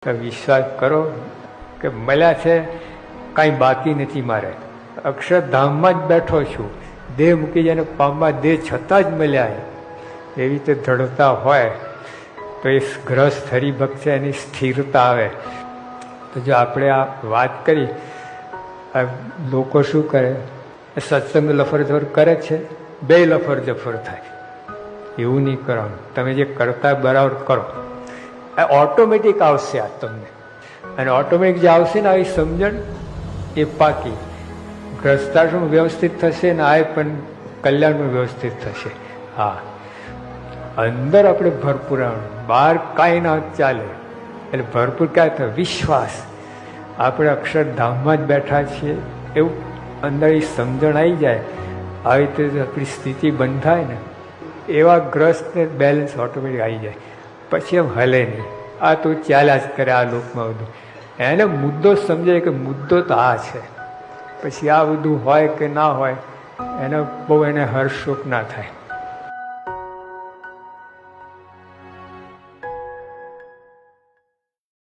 તો વિશ્વાસ કરો કે મળ્યા છે, કાંઈ બાકી નથી મારે. અક્ષરધામમાં જ બેઠો છું, દેહ મૂકી જાય પામવા દેહ છતાં જ મળ્યા. એવી રીતે દ્રઢતા હોય તો એ ગ્રસ્ત હરિભક્ત છે, એની સ્થિરતા આવે. તો જો આપણે આ વાત કરી, આ લોકો શું કરે, સત્સંગ લફરજફર કરે છે, બે લફરજફર થાય. એવું નહીં કરવાનું. તમે જે કરતા બરાબર કરો, આ ઓટોમેટિક આવશે આ તમને. અને ઓટોમેટિક જે આવશે ને આવી સમજણ એ પાકી. ગ્રસ્તાશ્રમ વ્યવસ્થિત થશે ને આ પણ કલ્યાણમાં વ્યવસ્થિત થશે. હા, અંદર આપણે ભરપૂર આવવાનું, બહાર કાંઈ ના ચાલે. એટલે ભરપૂર ક્યાં થાય? વિશ્વાસ. આપણે અક્ષરધામમાં જ બેઠા છીએ એવું અંદર એ સમજણ આવી જાય. આવી રીતે આપણી સ્થિતિ બંધાય ને, એવા ગ્રસ્તને બેલેન્સ ઓટોમેટિક આવી જાય. પછી એમ હલે નહીં. આ તો ચાલ્યા જ કરે આ લોકમાં બધું. એને મુદ્દો સમજાય કે મુદ્દો તો આ છે. પછી આ બધું હોય કે ના હોય એને બહુ એને હર્ષ શોક ના થાય.